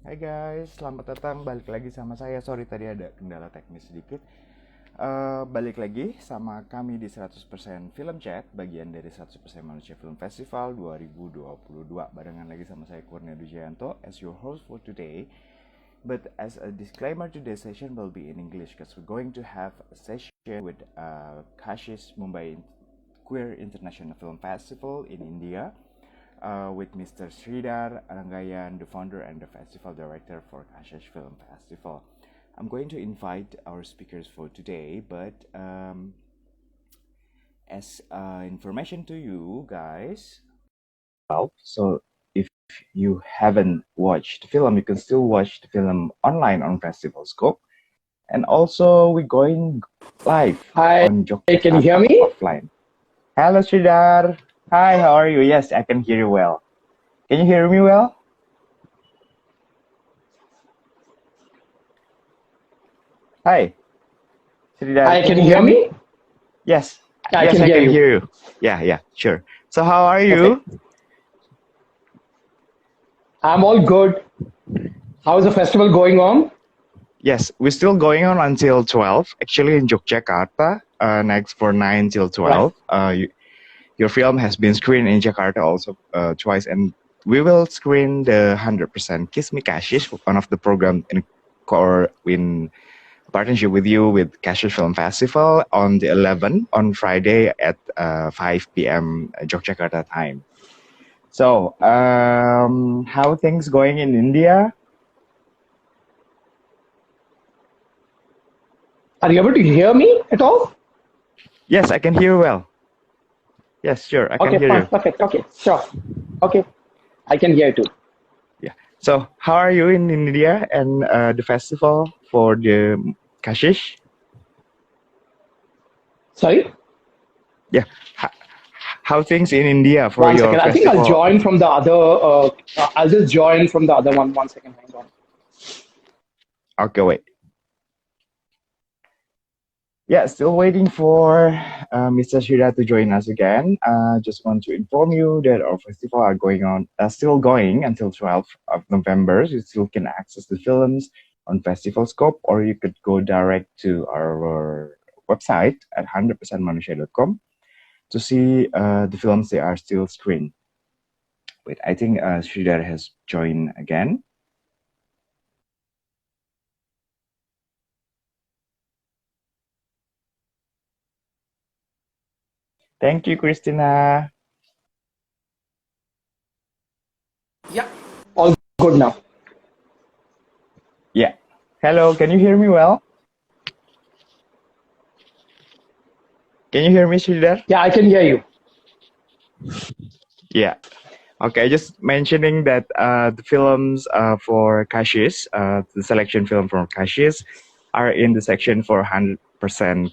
Hai guys, selamat datang balik lagi sama saya. Sorry tadi ada kendala teknis sedikit. Balik lagi sama kami di 100% Film Chat, bagian dari 100% Manusia Film Festival 2022. Barengan lagi sama saya Kurnia Dujayanto as your host for today. But as a disclaimer, today's session will be in English because we're going to have a session with Kashish Mumbai Queer International Film Festival in India. With Mr. Sridhar Aranggayan, the founder and the festival director for Kashish Film Festival. I'm going to invite our speakers for today, but as information to you guys, so if you haven't watched the film, you can still watch the film online on Festival Scope. And also, we're going live Hi, on can you hear Yogyakarta me? offline. Hello, Sridhar. Hi, how are you? Yes, I can hear you well. Can you hear me well? Hi, Sridhar. Hi, can you hear me? Yes. Yeah, Yes, I hear can you. hear you. Yeah, sure. So how are you? Okay. I'm all good. How's the festival going on? Yes, we're still going on until 12. Actually, in Yogyakarta, next for 9 till 12. Your film has been screened in Jakarta also twice, and we will screen the 100% Kiss Me Kashish, one of the program in partnership with you with Kashish Film Festival on the 11th on Friday at 5 p.m. Yogyakarta time. So, how things going in India? Are you able to hear me at all? Yes, I can hear you well. Yes, sure, I can Okay, hear fine. you. Perfect. Okay, sure. Okay, I can hear you too. Yeah. So, how are you in India and the festival for the Kashish? Sorry? Yeah. How things in India for One your second. I think I'll festival? join from the other. I'll just join from the other one. 1 second. Hang on. Okay, wait. Yeah, still waiting for Mr. Shira to join us again. Just want to inform you that our festival are still going until 12th of November. You still can access the films on Festival Scope, or you could go direct to our website at 100percentmanusia.com to see the films they are still screened. Wait, I think Sridhar has joined again. Thank you, Christina. Yeah. All good now. Yeah. Hello, can you hear me well? Can you hear me, Sridhar? Yeah, I can hear you. Yeah. Okay, just mentioning that the films for Kashish, the selection film from Kashish, are in the section for 100%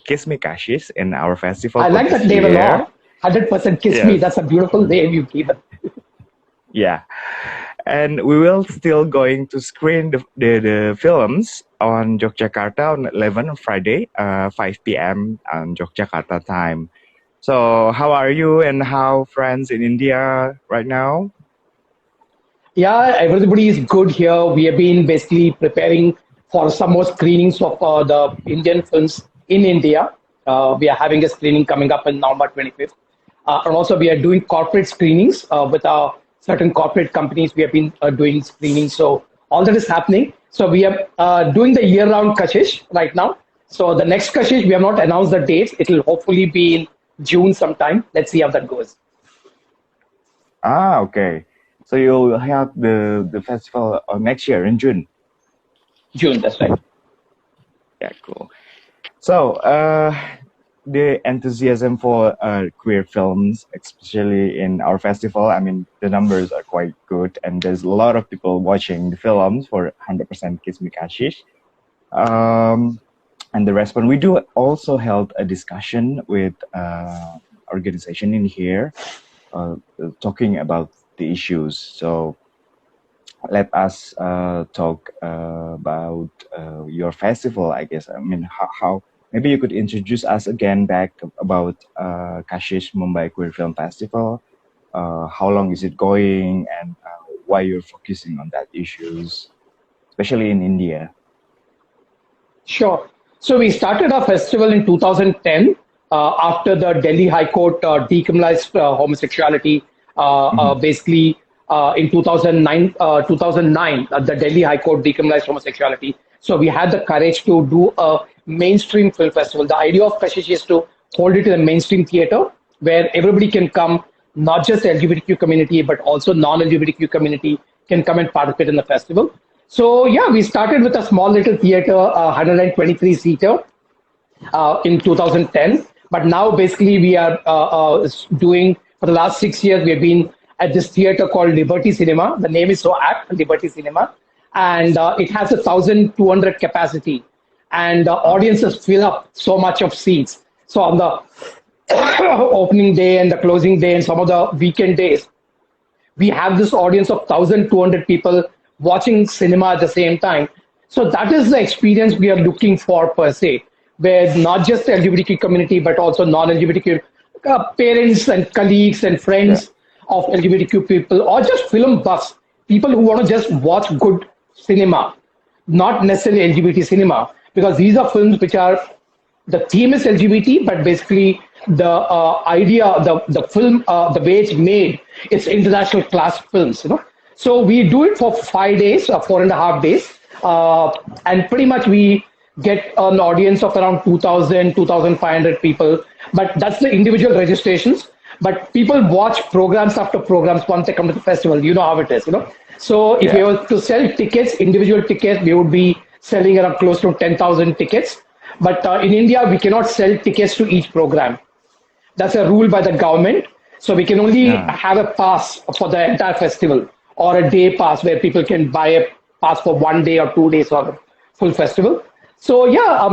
Kiss Me Kashish in our festival I for like this that name a year. lot. 100% Kiss Me. Yes. That's a beautiful name you've given. Yeah. And we will still going to screen the films on Yogyakarta on 11 on Friday, 5 p.m. on Yogyakarta time. So how are you and how friends in India right now? Yeah, everybody is good here. We have been basically preparing for some more screenings of the Indian films in India. We are having a screening coming up on November 25th. And also, we are doing corporate screenings with our certain corporate companies. We have been doing screenings. So, all that is happening. So, we are doing the year round Kashish right now. So, the next Kashish, we have not announced the dates. It will hopefully be in June sometime. Let's see how that goes. Ah, okay. So you'll have the festival next year in June. June, that's right. Yeah, cool. So the enthusiasm for queer films, especially in our festival, I mean, the numbers are quite good, and there's a lot of people watching the films for 100% Kiss Me Kashish. And the response, we do also held a discussion with organization in here, talking about the issues. So let us talk about your festival, I guess. I mean, how maybe you could introduce us again back about Kashish Mumbai Queer Film Festival. How long is it going, and why you're focusing on that issues? especially in India? Sure. So we started our festival in 2010 after the Delhi High Court decriminalized homosexuality. Hmm. Basically, in 2009, the Delhi High Court decriminalized homosexuality. So we had the courage to do a mainstream film festival. The idea of Kashish is to hold it in a mainstream theater where everybody can come, not just the LGBTQ community, but also non-LGBTQ community can come and participate in the festival. So yeah, we started with a small little theater, 123 seater, in 2010. But now basically we are doing, for the last 6 years, we have been at this theater called Liberty Cinema. The name is so apt, Liberty Cinema. And it has 1,200 capacity. And audiences fill up so much of seats. So on the opening day and the closing day and some of the weekend days, we have this audience of 1,200 people watching cinema at the same time. So that is the experience we are looking for per se, where not just the LGBTQ community, but also non-LGBTQ parents and colleagues and Yeah. friends of LGBTQ people, or just film buffs, people who want to just watch good cinema, not necessarily LGBT cinema, because these are films which are, the theme is LGBT, but basically the idea, the film, the way it's made, it's international class films, you know. So we do it for 5 days, 4.5 days, and pretty much we get an audience of around 2,000, 2,500 people. But that's the individual registrations. But people watch programs after programs once they come to the festival. You know how it is, you know. So if Yeah. we were to sell tickets, individual tickets, we would be selling around close to 10,000 tickets. But in India, we cannot sell tickets to each program. That's a rule by the government. So we can only Yeah. have a pass for the entire festival, or a day pass where people can buy a pass for 1 day or 2 days for the full festival. So yeah,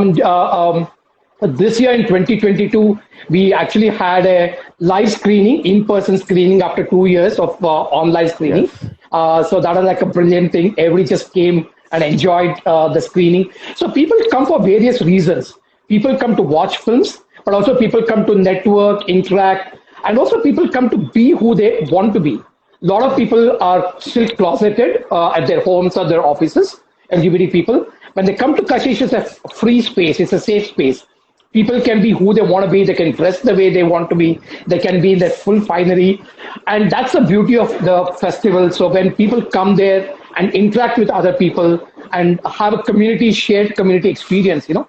this year in 2022, we actually had a live screening, in-person screening after 2 years of online screening. Yes. So that was like a brilliant thing. Everybody just came and enjoyed the screening. So people come for various reasons. People come to watch films, but also people come to network, interact, and also people come to be who they want to be. A lot of people are still closeted at their homes or their offices, LGBT people. When they come to Kashish, it's a free space, it's a safe space. People can be who they want to be, they can dress the way they want to be, they can be in their full finery. And that's the beauty of the festival. So when people come there and interact with other people and have a community, shared community experience, you know.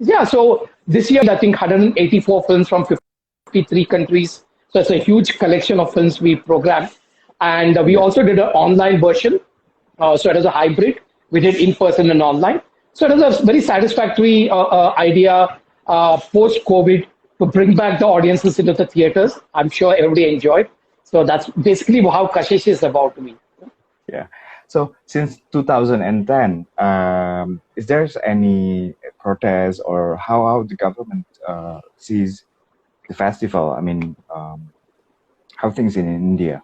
Yeah, so this year, I think 184 films from 53 countries. So it's a huge collection of films we programmed. And we Yeah. also did an online version. So it was a hybrid. We did in person and online. So it was a very satisfactory idea post COVID to bring back the audiences into the theaters. I'm sure everybody enjoyed. So that's basically how Kashish is about to me. Yeah. So since 2010, is there any protest or how the government sees the festival? I mean, how things in India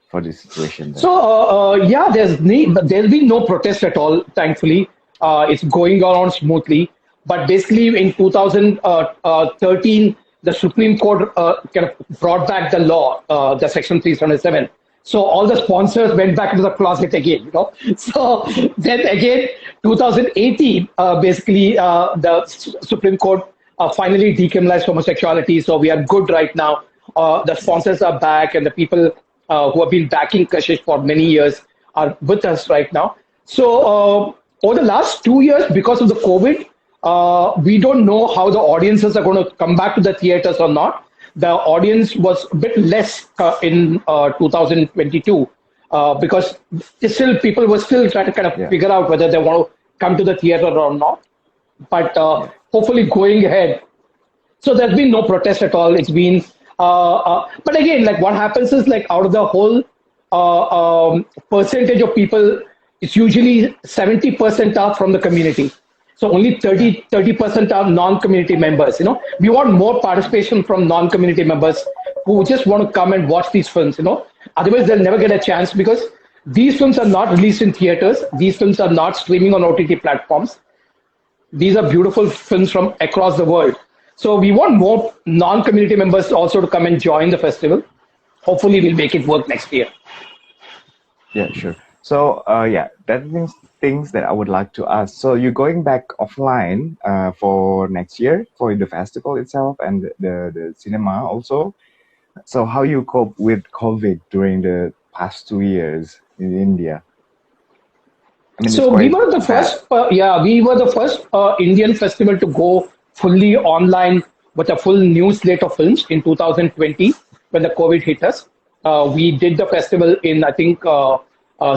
for this situation there? So yeah, there's been no protest at all. Thankfully, it's going on smoothly. But basically, in 2013, the Supreme Court kind of brought back the law, the Section 377. So all the sponsors went back into the closet again, you know. So then again, 2018, basically, the Supreme Court finally decriminalized homosexuality. So we are good right now. The sponsors are back, and the people who have been backing Kashish for many years are with us right now. So over the last 2 years, because of the COVID, we don't know how the audiences are going to come back to the theaters or not. The audience was a bit less in 2022 because still people were still trying to kind of Yeah. figure out whether they want to come to the theater or not. But Yeah. hopefully going ahead, so there's been no protest at all. It's been, but again, like what happens is like out of the whole percentage of people, it's usually 70% are from the community. So only 30% are non-community members. You know, we want more participation from non-community members who just want to come and watch these films. You know, otherwise they'll never get a chance because these films are not released in theaters. These films are not streaming on OTT platforms. These are beautiful films from across the world. So we want more non-community members also to come and join the festival. Hopefully, we'll make it work next year. Yeah, sure. So, yeah, that things things that I would like to ask. So you're going back offline for next year for the festival itself and the cinema also. So how you cope with COVID during the past 2 years in India? I mean, it's So we quite were the sad. first, we were the first Indian festival to go fully online with a full new slate of films in 2020 when the COVID hit us. We did the festival in, I think,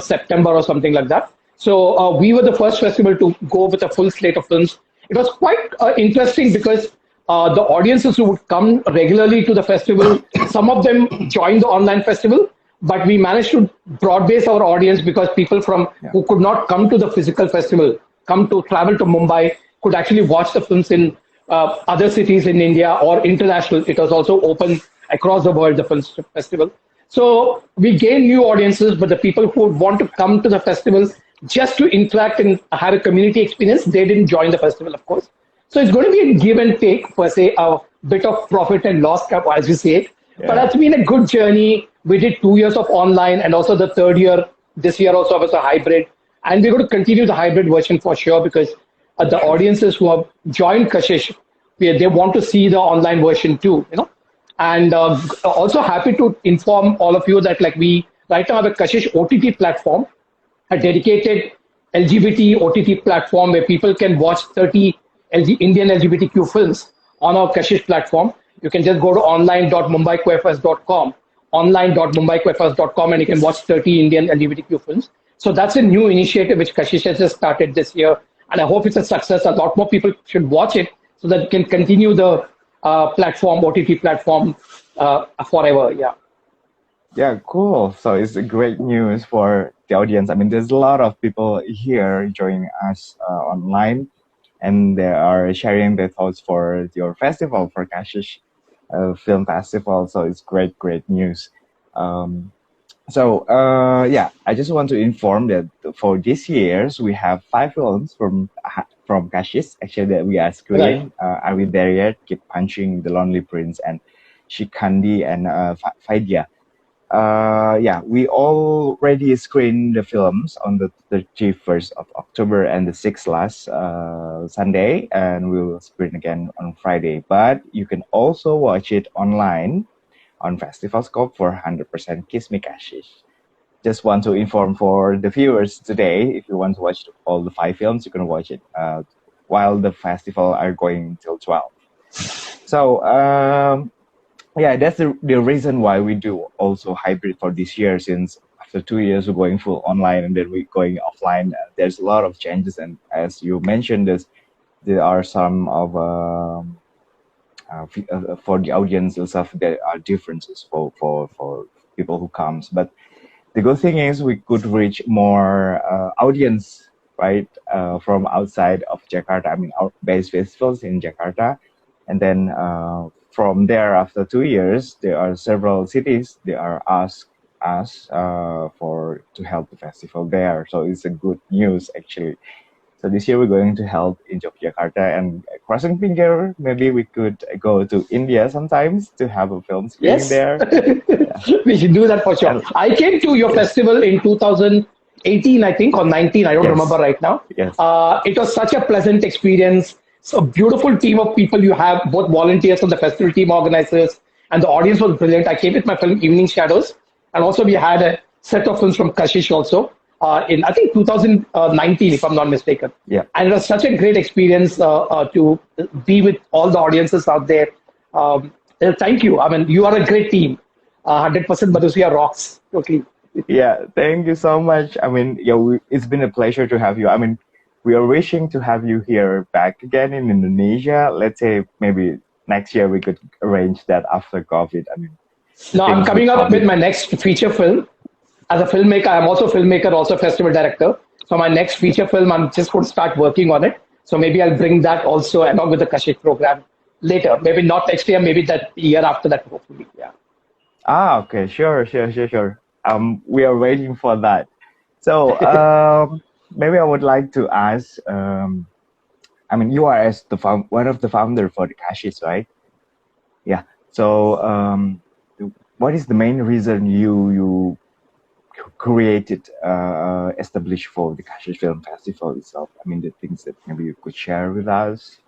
September or something like that. So we were the first festival to go with a full slate of films. It was quite interesting because the audiences who would come regularly to the festival, some of them joined the online festival, but we managed to broad base our audience because people from Yeah. who could not come to the physical festival, come to travel to Mumbai, could actually watch the films in other cities in India or international. It was also open across the world, the film festival. So we gain new audiences, but the people who would want to come to the festival just to interact and have a community experience, they didn't join the festival, of course. So it's going to be a give and take, per se, a bit of profit and loss, as you say. But Yeah. that's been a good journey. We did 2 years of online, and also the third year, this year also was a hybrid. And we're going to continue the hybrid version for sure because the Sure. audiences who have joined Kashish, they want to see the online version too, you know. And also happy to inform all of you that like we right now have a Kashish OTT platform, a dedicated LGBT OTT platform where people can watch 30 Indian LGBTQ films on our Kashish platform. You can just go to online.mumbaiquefs.com, online.mumbaiquefs.com, and you can watch 30 Indian LGBTQ films. So that's a new initiative which Kashish has just started this year. And I hope it's a success. A lot more people should watch it so that it can continue the platform, OTT platform forever. Yeah. Yeah, cool. So it's a great news for the audience. I mean, there's a lot of people here joining us online, and they are sharing their thoughts for your festival, for Kashish Film Festival. So it's great, great news. Um, yeah, I just want to inform that for this year's we have 5 films from Kashish actually that we are Right. screening. Are we there yet? Keep Punching, The Lonely Prince, and Shikandi and Faidia. Yeah, we already screened the films on the 31st of October and the 6th last Sunday, and we will screen again on Friday. But you can also watch it online on Festival Scope for 100% Kiss Me Kashish. Just want to inform for the viewers today, if you want to watch all the 5 films, you can watch it while the festival are going till 12. So, yeah, that's the reason why we do also hybrid for this year, since after 2 years we're going full online and then we're going offline. There's a lot of changes, and as you mentioned, there are some of for the audience itself there are differences for people who comes. But the good thing is we could reach more audience, right, from outside of Jakarta. I mean, our base festivals in Jakarta, and then from there, after 2 years, there are several cities they are asked us for to help the festival there. So it's a good news actually. So this year we're going to help in Yogyakarta, and crossing finger, maybe we could go to India sometimes to have a film screening Yes, there. Yeah. we should do that for sure. And I came to your yes, festival in 2018, I think, or 19. I don't remember yes, right now. yes. It was such a pleasant experience. It's a beautiful team of people you have, both volunteers and the festival team organizers, and the audience was brilliant. I came with my film Evening Shadows, and also we had a set of films from Kashish also in I think 2019, if I'm not mistaken. Yeah. And it was such a great experience to be with all the audiences out there. Thank you. I mean, you are a great team. 100% Manusia rocks. Totally. Yeah, thank you so much. I mean, yeah, it's been a pleasure to have you. I mean, we are wishing to have you here back again in Indonesia. Let's say maybe next year we could arrange that after COVID. I mean, Now I'm things with coming up with COVID. my next feature film. As a filmmaker, I'm also a filmmaker, also a festival director. So my next feature film, I'm just going to start working on it. So maybe I'll bring that also along with the Kashish program later. Maybe not next year, maybe that year after that, hopefully. Yeah. Ah, okay, sure, sure, sure, sure. We are waiting for that. So, maybe I would like to ask. I mean, you are as one of the founder for the Kashish, right? Yeah. So, what is the main reason you created, established for the Kashish Film Festival itself? I mean, the things that maybe you could share with us.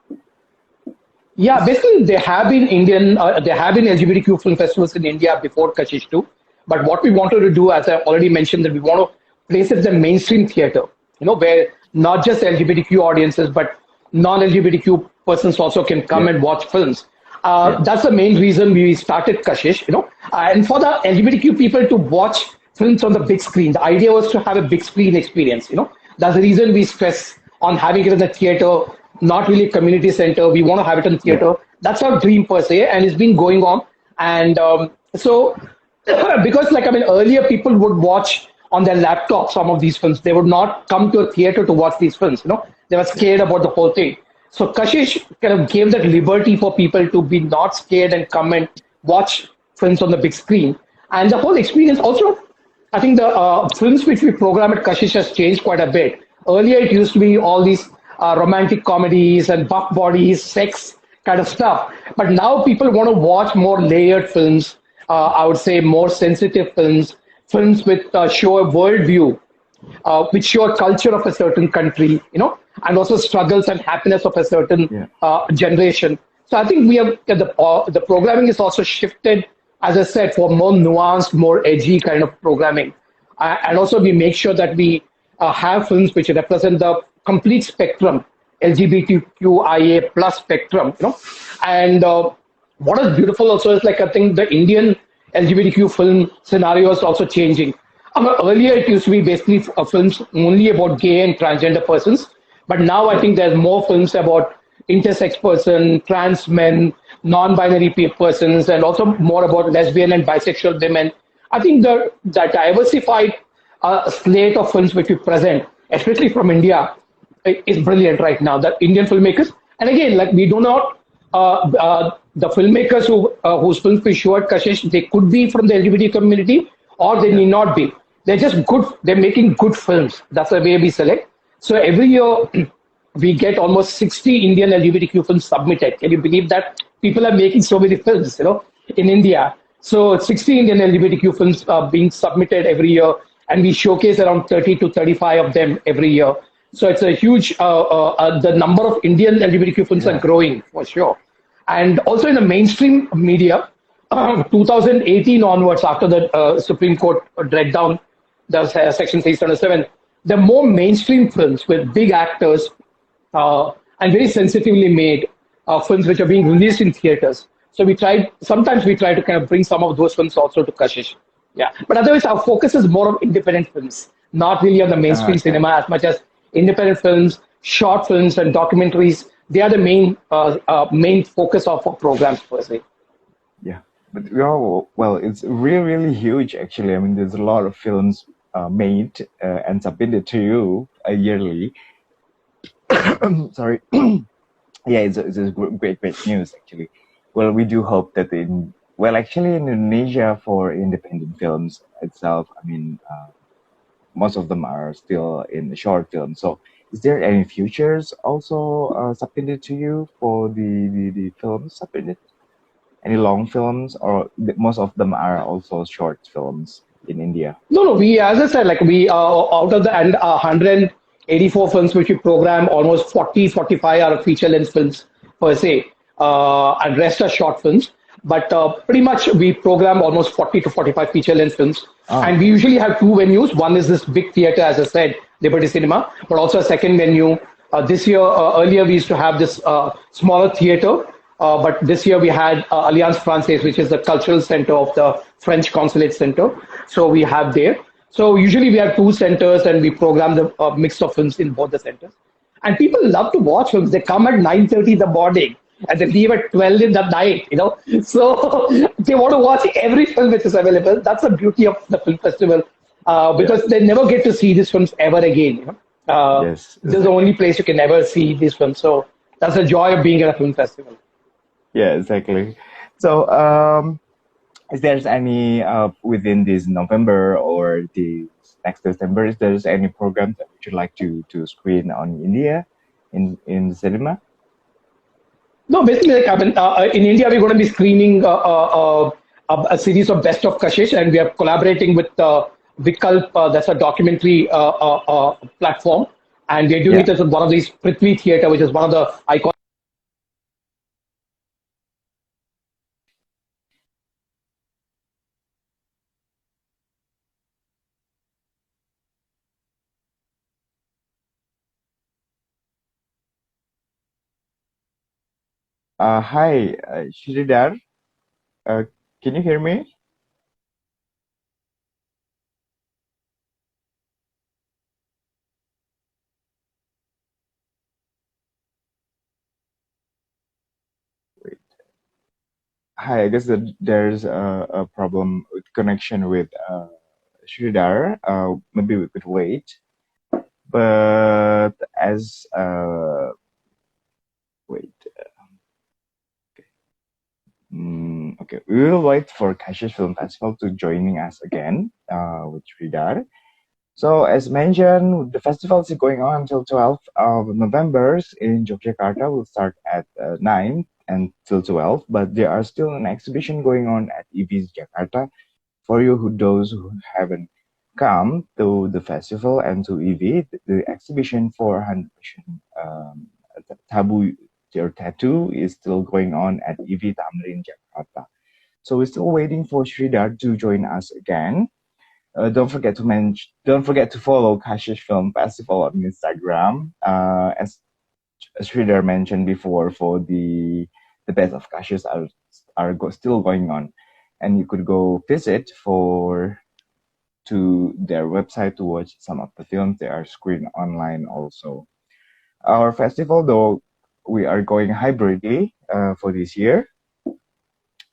Yeah, basically there have been LGBTQ film festivals in India before Kashish too. But what we wanted to do, as I already mentioned, that we want to place it as a mainstream theater, where not just LGBTQ audiences, but non-LGBTQ persons also can come Yeah, and watch films. yeah, That's the main reason we started Kashish, and for the LGBTQ people to watch films on the big screen. The idea was to have a big screen experience. That's the reason we stress on having it in the theater, not really community center. We want to have it in yeah, theater. That's our dream per se, and it's been going on. And so, because like I mean, earlier people would watch on their laptop some of these films. They would not come to a theater to watch these films. They were yeah, scared about the whole thing. So Kashish kind of gave that liberty for people to be not scared and come and watch films on the big screen. And the whole experience also, I think the films which we program at Kashish has changed quite a bit. Earlier, it used to be all these romantic comedies and buff bodies, sex kind of stuff. But now people want to watch more layered films. I would say more sensitive films, films with show a worldview, which show a culture of a certain country, and also struggles and happiness of a certain yeah, generation. So I think we have the programming is also shifted, as I said, for more nuanced, more edgy kind of programming, and also we make sure that we have films which represent the complete spectrum, LGBTQIA plus spectrum. And what is beautiful also is like I think the Indian LGBTQ film scenario is also changing. Earlier, it used to be basically films only about gay and transgender persons, but now I think there's more films about intersex person, trans men, non-binary persons, and also more about lesbian and bisexual women. I think the diversified slate of films which we present, especially from India, is brilliant right now. The Indian filmmakers, and again, like we do not the filmmakers whose films we show at Kashish, they could be from the LGBT community or they yeah. need not be. They're just good. They're making good films. That's the way we select. So every year we get almost 60 Indian LGBTQ films submitted. Can you believe that? People are making so many films, in India. So 60 Indian LGBTQ films are being submitted every year, and we showcase around 30 to 35 of them every year. So it's a huge, the number of Indian LGBTQ films are Yeah. growing for sure. And also in the mainstream media, 2018 onwards, after the Supreme Court dragged down the Section 377, the more mainstream films with big actors and very sensitively made films which are being released in theaters. So sometimes we try to kind of bring some of those films also to Kashish. Yeah. But otherwise, our focus is more on independent films, not really on the mainstream Okay. cinema as much as independent films, short films, and documentaries. They are the main focus of our programs per se. Yeah. But well, it's really, really huge actually. I mean, there's a lot of films made and submitted to you yearly. Sorry. Yeah, it's a great news actually. Well, we do hope that actually in Indonesia for independent films itself, I mean, most of them are still in the short film. So, is there any futures also submitted to you for the films submitted? Any long films, or most of them are also short films in India? No, we, as I said, like we, out of the 184 films which we program, almost 45 are feature length films per se, and rest are short films. But pretty much we program almost 40 to 45 feature length films. Oh, And we usually have two venues. One is this big theater, as I said, Liberty Cinema, but also a second venue. This year, earlier we used to have this smaller theater, but this year we had Alliance Française, which is the cultural center of the French Consulate Center. So we have there. So usually we have two centers and we program the mix of films in both the centers. And people love to watch films. They come at 9:30 in the morning and they leave at 12 in the night. So they want to watch every film which is available. That's the beauty of the film festival because yeah. they never get to see these films ever again. Yes, This is the only place you can ever see these films. So that's the joy of being at a film festival. yeah, exactly. So, is there any within this November or the next December? Is there any program that would you like to screen on India in the cinema? No, basically, like, I mean, in India, we're going to be screening a series of Best of Kashish, and we are collaborating with Vikalp, that's a documentary platform, and they're doing Yeah. it at one of these Prithvi Theatre, which is one of the iconic. Hi, Sridhar. Uh, can you hear me? Wait. Hi, I guess that there's a problem with connection with Sridhar. Maybe we could wait. But as wait, okay, we will wait for Kashish Film Festival to joining us again with Sridhar. So as mentioned, the festival is going on until 12th of November in Yogyakarta. Will start at 9 until 12, but there are still an exhibition going on at EV's Jakarta. For you who those who haven't come to the festival and to EV, the exhibition for 100% Tabu your tattoo is still going on at EV Tamrin Jakarta. So we're still waiting for Sridhar to join us again. Don't forget to follow Kashish Film Festival on Instagram. As Sridhar mentioned before, for the best of Kashish still going on, and you could go visit for to their website to watch some of the films. They are screened online also. Our festival, though, we are going hybridly for this year.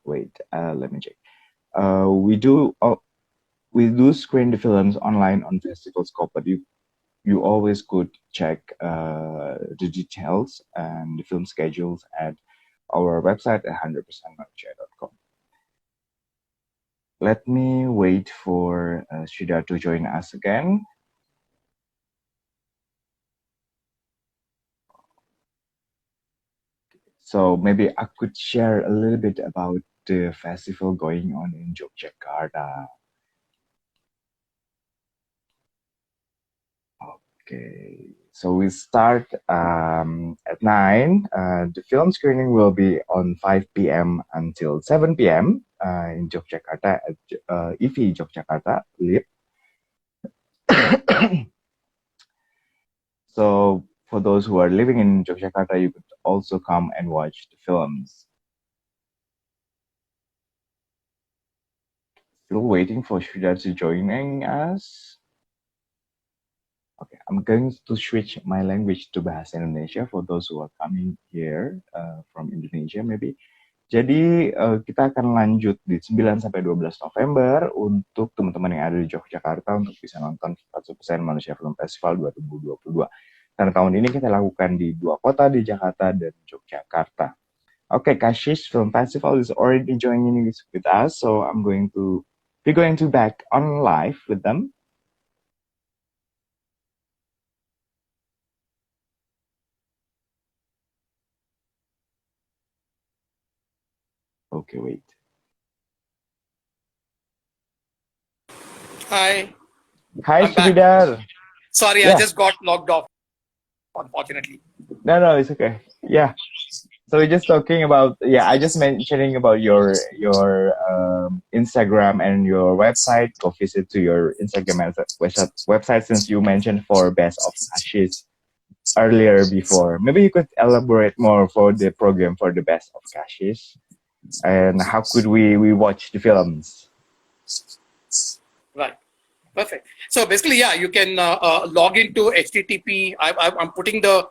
Wait, let me check. We do screen the films online on Festival Scope, but you always could check the details and the film schedules at our website at 100%manusia.com. Let me wait for Sridhar to join us again. So maybe I could share a little bit about the festival going on in Yogyakarta. Okay, so we start at 9. The film screening will be on 5 p.m. until 7 p.m. In Yogyakarta at EV Yogyakarta Lip. So for those who are living in Yogyakarta, you could also come and watch the films. Still waiting for Sridhar to joining us. Okay, I'm going to switch my language to Bahasa Indonesia for those who are coming here from Indonesia maybe. Jadi kita akan lanjut di 9 sampai 12 November untuk teman-teman yang ada di Yogyakarta untuk bisa nonton 100% Manusia Film Festival 2022. Karena tahun ini kita lakukan di 2 kota, di Jakarta dan Yogyakarta. Okay, Kashish Film Festival is already joining with us, so we're going to back on live with them. Okay, wait. Hi. Hi, Sridhar. Sorry, yeah. I just got logged off, unfortunately. No, it's okay. Yeah. So we're just talking about, I just mentioning about your Instagram and your website. Go visit to your Instagram and website since you mentioned for Best of Kashish earlier before. Maybe you could elaborate more for the program for the Best of Kashish and how could we watch the films? Right. Perfect. So basically, you can log into HTTP. I'm putting the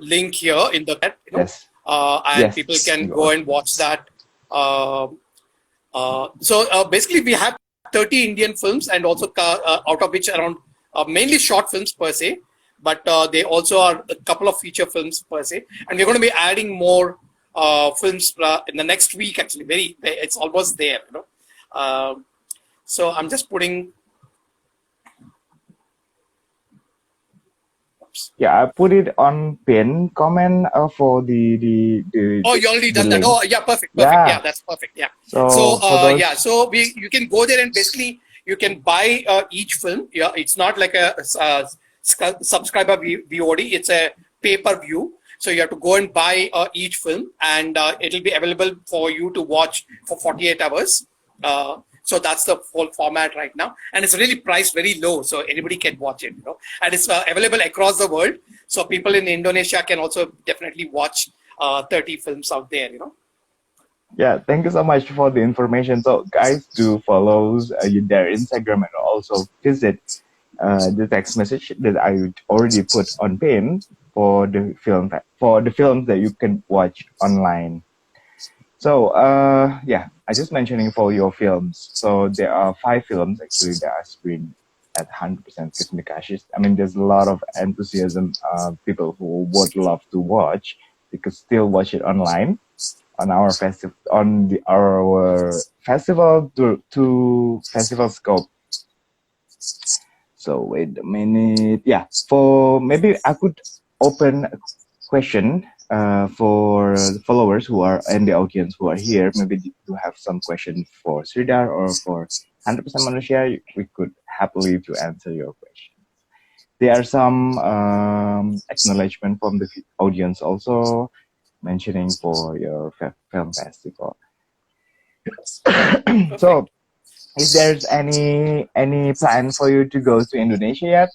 link here in the chat, Yes. and people can go and watch that. So basically, we have 30 Indian films, and also out of which around mainly short films per se, but they also are a couple of feature films per se, and we're going to be adding more films in the next week. Actually, it's almost there. So I'm just putting. Yeah, I put it on pin comment for the. Oh, you already done that. Link. Oh, yeah, perfect. Yeah, that's perfect. Yeah. So you can go there and basically you can buy each film. Yeah, it's not like a subscriber VOD. It's a pay-per-view. So you have to go and buy each film, and it'll be available for you to watch for 48 hours. So that's the whole format right now, and it's really priced very low, so anybody can watch it. And it's available across the world, so people in Indonesia can also definitely watch 30 films out there. Yeah, thank you so much for the information. So, guys, do follow their Instagram and also visit the text message that I already put on pin for the films that you can watch online. So, yeah, I just mentioning for your films. So there are 5 films actually that are screened at 100% with Kashish. I mean, there's a lot of enthusiasm, people who would love to watch. You could still watch it online on our our festival to festival scope. So wait a minute. Yeah, for maybe I could open a question for the followers who are and the audience who are here. Maybe you have some questions for Sridhar or for 100% Manusia. We could happily to answer your question. There are some acknowledgement from the audience also mentioning for your film festival. So, is there any plan for you to go to Indonesia yet?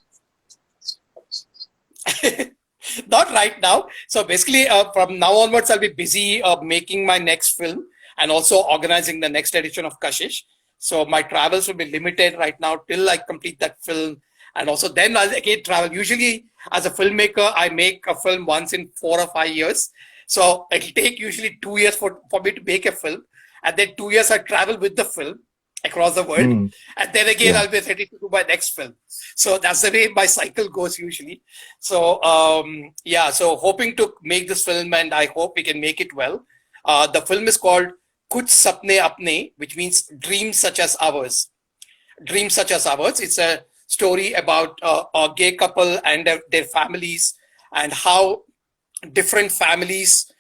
Not right now. So basically, from now onwards, I'll be busy making my next film and also organizing the next edition of Kashish. So my travels will be limited right now till I complete that film. And also then I'll again travel. Usually as a filmmaker, I make a film once in 4 or 5 years. So it'll take usually 2 years for me to make a film. And then 2 years I travel with the film across the world. And then again, I'll be ready to do my next film. So that's the way my cycle goes usually. So yeah, so hoping to make this film, and I hope we can make it well. The film is called Kuch Sapne Apne, which means dreams such as ours. Dreams such as ours. It's a story about a gay couple and their families, and how different families.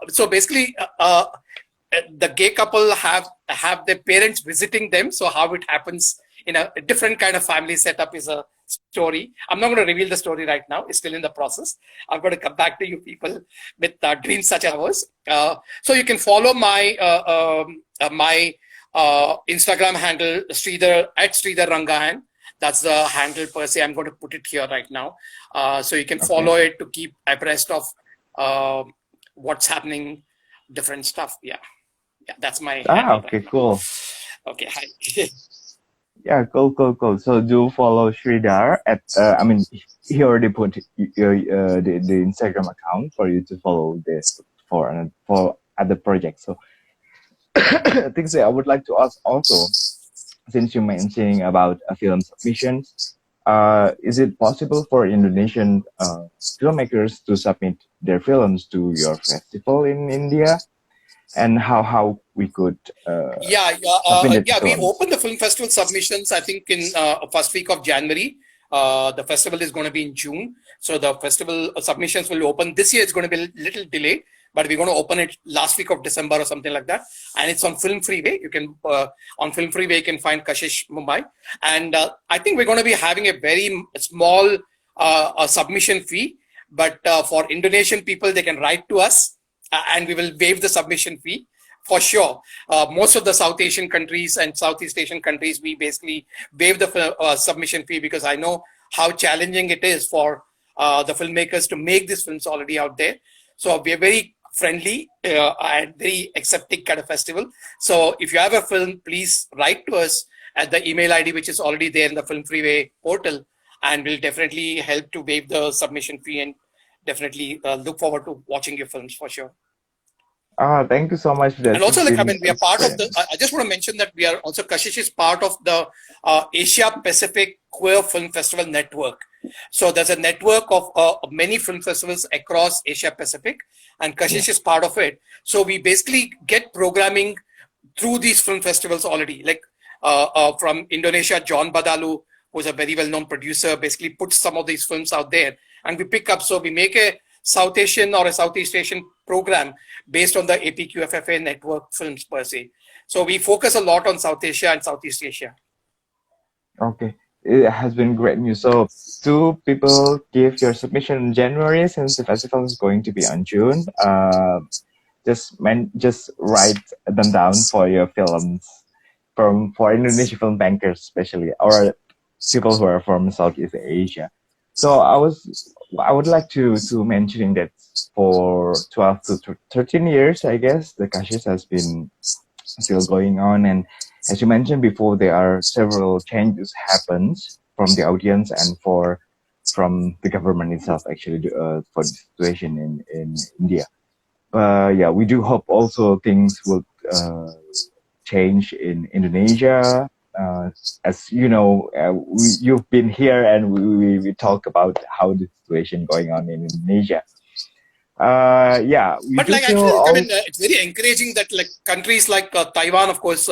So basically, the gay couple have their parents visiting them. So how it happens in a different kind of family setup is a story. I'm not going to reveal the story right now. It's still in the process. I'm going to come back to you people with dreams such as ours. So you can follow my my Instagram handle, Sridhar @ Rangahan. That's the handle per se. I'm going to put it here right now. So you can follow it to keep abreast of what's happening, different stuff. Yeah, that's my handle. Okay, right, cool. Okay, hi. Yeah, cool. So do follow Sridhar at. I mean, he already put the Instagram account for you to follow this for other projects. So I think I would like to ask also, since you mentioning about film submissions, is it possible for Indonesian filmmakers to submit their films to your festival in India? And how we could we opened the film festival submissions, I think, in first week of January. The festival is going to be in June, so the festival submissions will open this year. It's going to be a little delayed, but we're going to open it last week of December or something like that. And it's on Film Freeway. You can on Film Freeway you can find Kashish Mumbai, and I think we're going to be having a very small submission fee, but for Indonesian people, they can write to us. And we will waive the submission fee for sure. Most of the South Asian countries and Southeast Asian countries, we basically waive the submission fee, because I know how challenging it is for the filmmakers to make these films already out there. So we are very friendly and very accepting kind of festival. So if you have a film, please write to us at the email ID, which is already there in the Film Freeway portal, and we'll definitely help to waive the submission fee, and definitely look forward to watching your films for sure. Thank you so much for that. And also, we are part of the. I just want to mention that we are also, Kashish is part of the Asia Pacific Queer Film Festival Network. So there's a network of many film festivals across Asia Pacific, and Kashish is part of it. So we basically get programming through these film festivals already. Like from Indonesia, John Badalu, who's a very well-known producer, basically puts some of these films out there. And we pick up, so we make a South Asian or a Southeast Asian program based on the APQFFA network films per se. So we focus a lot on South Asia and Southeast Asia. Okay, it has been great news. So, two people give your submission in January since the festival is going to be on June. Just write them down for your films from for Indonesian film bankers, especially or people who are from Southeast Asia. So I would like to mentioning that for 12 to 13 years, I guess the Kashish has been still going on, and as you mentioned before, there are several changes happens from the audience and from the government itself actually for the situation in India. Yeah, we do hope also things will change in Indonesia. Uh, as you know, you've been here and we talk about how the situation going on in Indonesia. Yeah, we But do like feel actually, I all. mean, it's very encouraging that like countries like Taiwan, of course,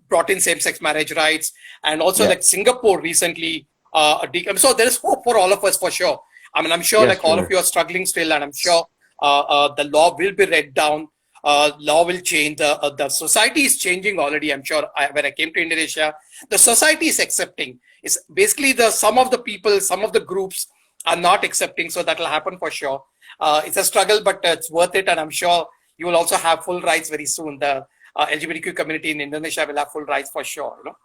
brought in same-sex marriage rights, and also Yeah, like Singapore recently. So there is hope for all of us for sure. I mean, I'm sure yes, like all of sure. you are struggling still, and I'm sure the law will be read down. Law will change. The society is changing already. I'm sure. When I came to Indonesia, the society is accepting. It's basically the some of the people, some of the groups are not accepting. So that will happen for sure. It's a struggle, but it's worth it. And I'm sure you will also have full rights very soon. The LGBTQ community in Indonesia will have full rights for sure. You know?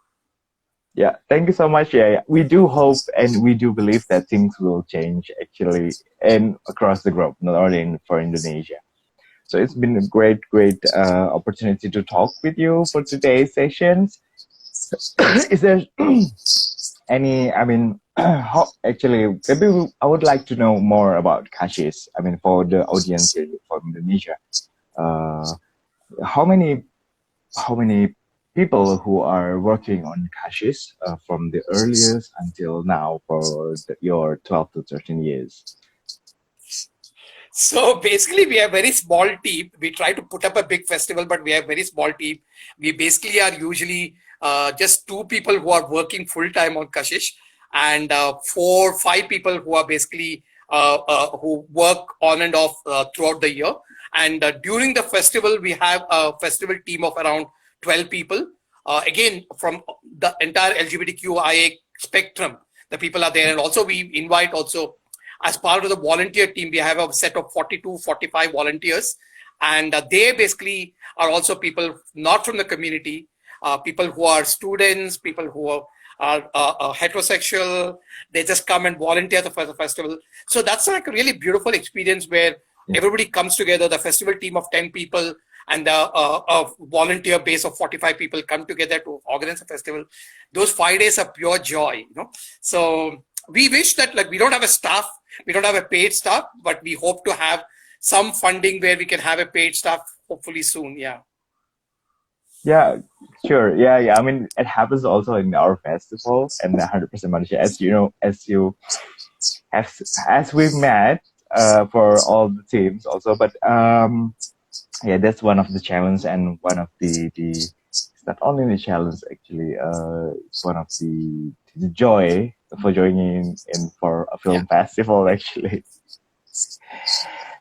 Yeah, thank you so much. Yeah, yeah, we do hope and we do believe that things will change actually and across the globe, not only for Indonesia. So it's been a great opportunity to talk with you for today's sessions. Is there any? I mean, how actually? Maybe I would like to know more about Kashish. I mean, for the audience here from Indonesia, uh, how many people who are working on Kashish from the earliest until now for your 12 to 13 years? So basically, we are a very small team. We try to put up a big festival, but we are a very small team. We basically are usually just two people who are working full time on Kashish, and four, five people who are basically who work on and off throughout the year. And during the festival, we have a festival team of around 12 people. Again, from the entire LGBTQIA spectrum, the people are there, and also we invite also as part of the volunteer team, we have a set of 42, 45 volunteers. And they basically are also people not from the community, people who are students, people who are heterosexual. They just come and volunteer for the festival. So that's like a really beautiful experience where Yeah. everybody comes together, the festival team of 10 people and a volunteer base of 45 people come together to organize a festival. Those 5 days are pure joy, you know. So we wish that like we don't have a staff, we don't have a paid staff, but we hope to have some funding where we can have a paid staff hopefully soon. Yeah. Yeah, sure. Yeah, yeah. I mean, it happens also in our festival and 100% Manusia. As you know, as we've met for all the teams also. But yeah, that's one of the challenge and one of the it's not only the challenge actually. It's one of the joy for joining in for a Yeah. film festival actually.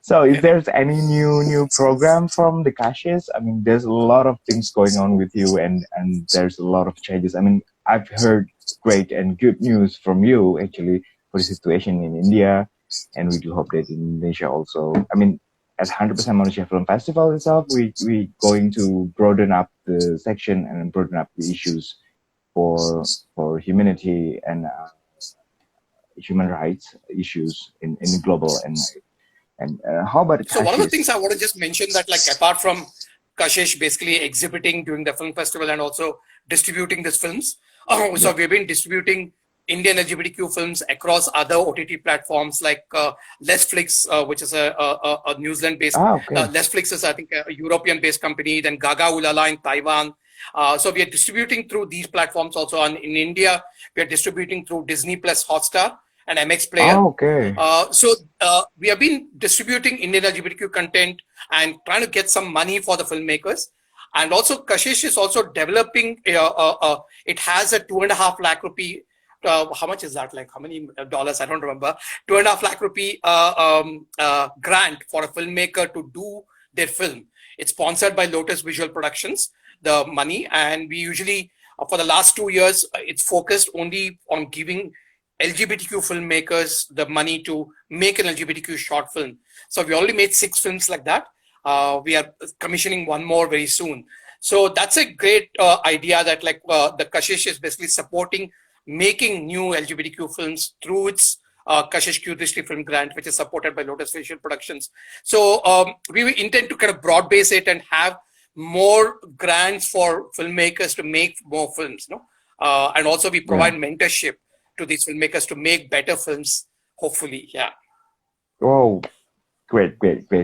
So, if there's any new program from the Kashish, I mean, there's a lot of things going on with you, and there's a lot of changes. I mean, I've heard great and good news from you actually for the situation in India, and we do hope that in Indonesia also. I mean, as 100% Manusia Film Festival itself, we going to broaden up the section and broaden up the issues for humanity and human rights issues in global and how about So one of the Kashish? things I want to just mention that like apart from Kashish basically exhibiting during the film festival and also distributing these films, Yeah. so we've been distributing Indian LGBTQ films across other OTT platforms like Netflix, which is a New Zealand-based. Ah, okay. Netflix is, I think, a European-based company. Then Gaga Ulala in Taiwan. So we are distributing through these platforms also. And in India, we are distributing through Disney Plus Hotstar and MX Ah, Player. okay. We have been distributing Indian LGBTQ content and trying to get some money for the filmmakers. And also, Kashish is also developing. It has a 2.5 lakh rupee. How much is that? Like how many dollars? I don't remember. 2.5 lakh rupee grant for a filmmaker to do their film. It's sponsored by Lotus Visual Productions. The money, and we usually For the last 2 years, it's focused only on giving LGBTQ filmmakers the money to make an LGBTQ short film. So we already made 6 films like that. We are commissioning one more very soon. So that's a great idea that the Kashish is basically supporting making new LGBTQ films through its Kashish Q3 Film Grant, which is supported by Lotus Visual Productions. So we intend to kind of broad base it and have more grants for filmmakers to make more films, and also we provide mentorship to these filmmakers to make better films, hopefully. Yeah. Oh, great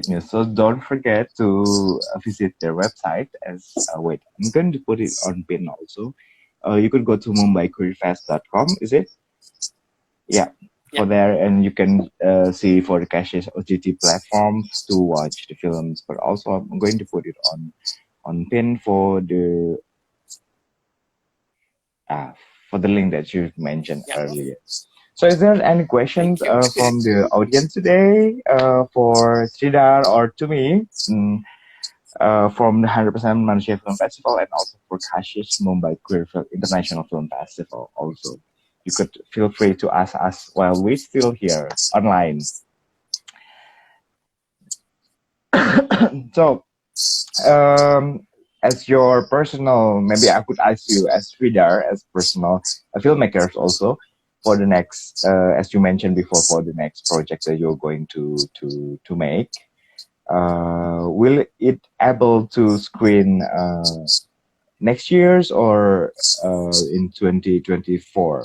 news. So don't forget to visit their website. Wait, I'm going to put it on pin also. You could go to mumbaiqueerfest.com, is it? Yeah. For there, and you can see for the Kashish OTT platforms to watch the films. But also, I'm going to put it on pin for the link that you mentioned earlier. So, is there any questions from the audience today for Sridhar or to me from the 100% Manusia Film Festival, and also for Kashish Mumbai Queer International Film Festival also? You could feel free to ask us while we're still here online. So, as your personal, maybe I could ask you as Sridhar, as personal filmmakers also, for the next, as you mentioned before, for the next project that you're going to make, will it able to screen next year's or in 2024?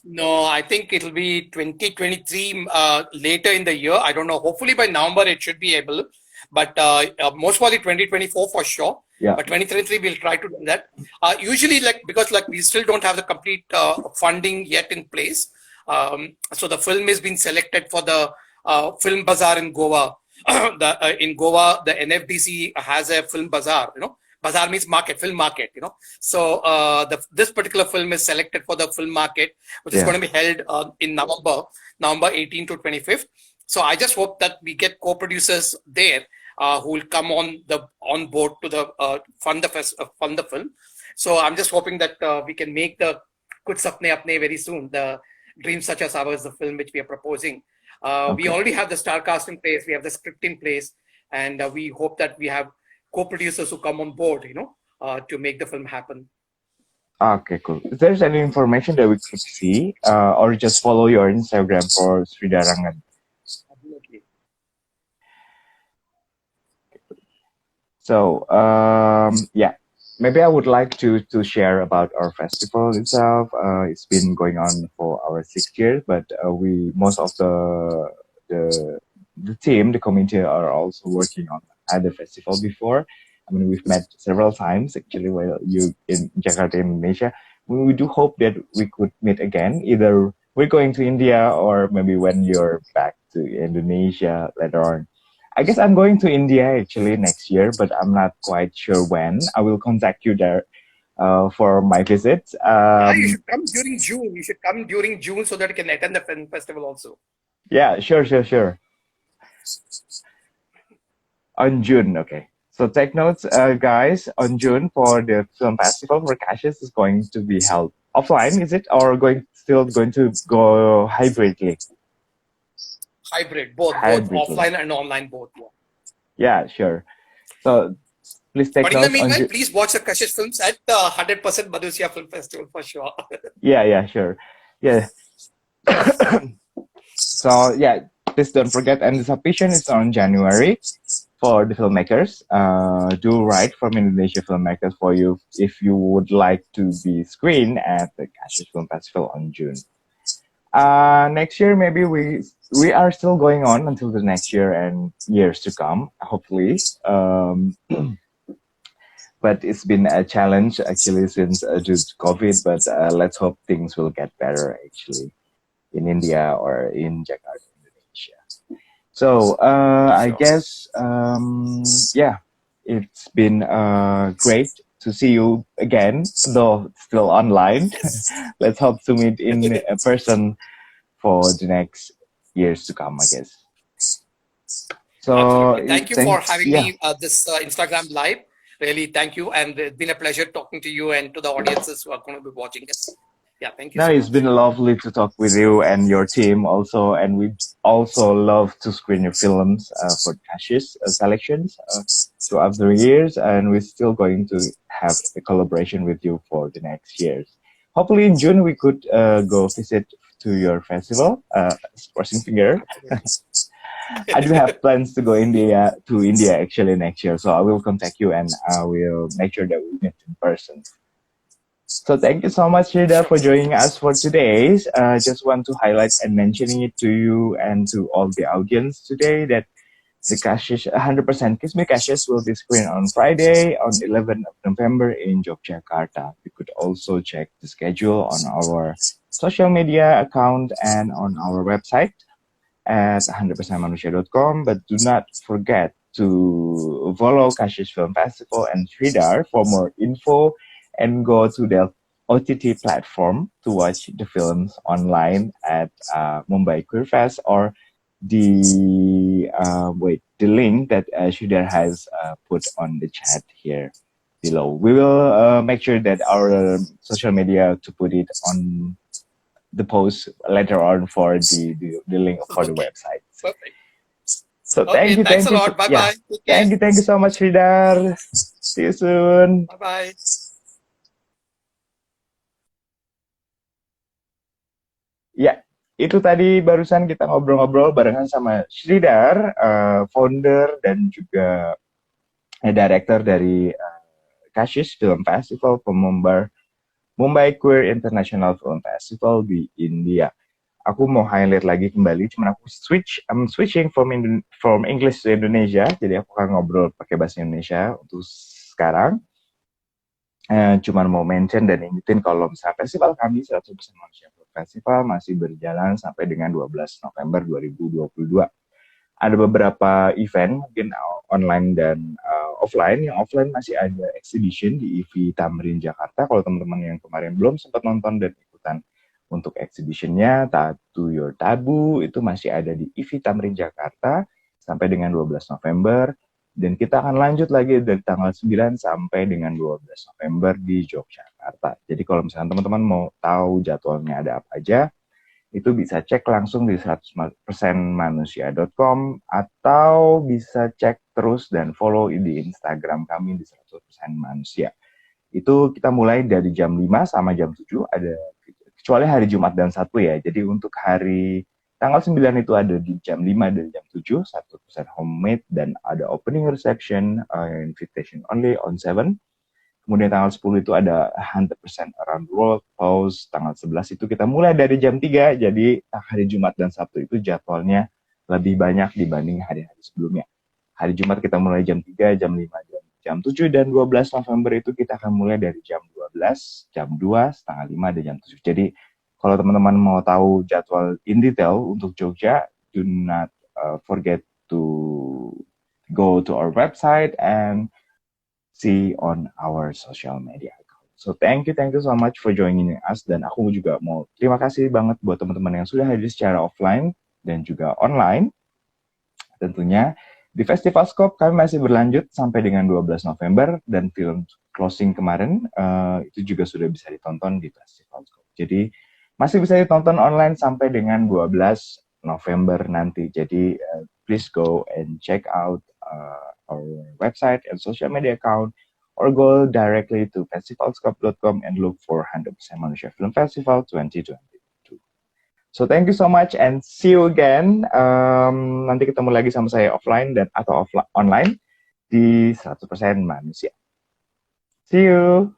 No, I think it'll be 2023 later in the year. I don't know. Hopefully by November it should be able, but most probably 2024 for sure. Yeah. But 2023 we'll try to do that. Usually, because we still don't have the complete funding yet in place. So the film has been selected for the film bazaar in Goa. In Goa, the NFDC has a film bazaar. Bazaar means market, film market, So this particular film is selected for the film market, which is going to be held in November 18 to 25th. So I just hope that we get co-producers there who will come on board to fund the film. So I'm just hoping that we can make the Kuch Sapne Apne very soon, the Dreams Such As Ours, the film which we are proposing. We already have the star cast in place, we have the script in place, and we hope that we have co-producers who come on board, to make the film happen. Okay, cool. If there's any information that we could see, or just follow your Instagram for Sridhar Rangan. Absolutely. So, maybe I would like to share about our festival itself. It's been going on for our 6 years, but most of the team, the community, are also working on other festival before. I mean, we've met several times actually while you in Jakarta, Indonesia. We do hope that we could meet again. Either we're going to India or maybe when you're back to Indonesia later on. I guess I'm going to India actually next year, but I'm not quite sure when. I will contact you there for my visit. You should come during June. You should come during June so that you can attend the film festival also. Yeah, sure. On June, okay. So take notes, guys. On June for the film festival for Kashish is going to be held offline, is it, or still going to go hybridly? Hybrid, both offline and online, both. Yeah, sure. So please take notes. But in the meanwhile, please watch the Kashish films at the 100% Manusia Film Festival for sure. Yeah, sure. Yeah. So yeah, please don't forget, and the submission is on January for the filmmakers. Do write from Indonesia filmmakers for you if you would like to be screened at the Kashish Film Festival on June. Next year, maybe we are still going on until the next year and years to come, hopefully. But it's been a challenge actually since due to COVID. But let's hope things will get better actually in India or in Jakarta, Indonesia. So I guess it's been great to see you again, though still online. Let's hope to meet in person for the next years to come, I guess. So thank you for having me this Instagram live. Really, thank you. And it's been a pleasure talking to you and to the audiences who are going to be watching us. Yeah, thank you No, so it's much. been lovely to talk with you and your team also, and we also love to screen your films for Kashish selections throughout the years, and we're still going to have a collaboration with you for the next years. Hopefully in June we could go visit to your festival. Crossing finger. I do have plans to go India actually next year, so I will contact you and I will make sure that we meet in person. So thank you so much, Sridhar, for joining us for today. Just want to highlight and mentioning it to you and to all the audience today that the Kashish 100% Kiss Me Kashish will be screened on Friday on 11th of November in Yogyakarta. You could also check the schedule on our social media account and on our website at 100percentmanusia.com. But do not forget to follow Kashish Film Festival and Sridhar for more info and go to the OTT platform to watch the films online at Mumbai Queer Fest or the link that Sridhar has put on the chat here below. We will make sure that our social media to put it on the post later on for the link for the website. Perfect. So thank you, thanks thank a you. lot. Bye-bye. Yeah. Thank you so much, Sridhar. See you soon. Bye-bye. Ya, itu tadi barusan kita ngobrol-ngobrol barengan sama Sridhar, founder dan juga director dari Kashish Film Festival, pemumbar Mumbai Queer International Film Festival di India. Aku mau highlight lagi kembali, cuman aku I'm switching from English to Indonesia, jadi aku akan ngobrol pakai bahasa Indonesia untuk sekarang. Cuman mau mention dan ingetin kalau misalnya festival kami 100% Manusia Film Festival masih berjalan sampai dengan 12 November 2022. Ada beberapa event mungkin online dan offline. Yang offline masih ada exhibition di IV Tamrin Jakarta. Kalau teman-teman yang kemarin belum sempat nonton dan ikutan untuk exhibitionnya Tattoo Your Taboo itu masih ada di IV Tamrin Jakarta sampai dengan 12 November. Dan kita akan lanjut lagi dari tanggal 9 sampai dengan 12 November di Yogyakarta. Jadi kalau misalnya teman-teman mau tahu jadwalnya ada apa aja, itu bisa cek langsung di 100persenmanusia.com atau bisa cek terus dan follow di Instagram kami di 100% Manusia. Itu kita mulai dari jam 5 sama jam 7, ada kecuali hari Jumat dan Sabtu ya. Jadi untuk hari tanggal 9 itu ada di jam 5 dan jam 7, 100% homemade, dan ada opening reception, invitation only on 7. Kemudian tanggal 10 itu ada 100% around the world pause. Tanggal 11 itu kita mulai dari jam 3, jadi hari Jumat dan Sabtu itu jadwalnya lebih banyak dibanding hari-hari sebelumnya. Hari Jumat kita mulai jam 3, jam 5, jam 7, dan 12 November itu kita akan mulai dari jam 12, jam 2, setengah 5, dan jam 7. Jadi kalau teman-teman mau tahu jadwal in detail untuk Jogja, do not forget to go to our website and see on our social media account. So thank you so much for joining us. Dan aku juga mau terima kasih banget buat teman-teman yang sudah hadir secara offline dan juga online. Tentunya di Festival Scope kami masih berlanjut sampai dengan 12 November dan film closing kemarin itu juga sudah bisa ditonton di Festival Scope. Jadi masih bisa ditonton online sampai dengan 12 November nanti. Jadi please go and check out our website and social media account or go directly to festivalscope.com and look for 100% Manusia Film Festival 2022. So thank you so much and see you again. Nanti ketemu lagi sama saya offline dan atau online di 100% Manusia. See you.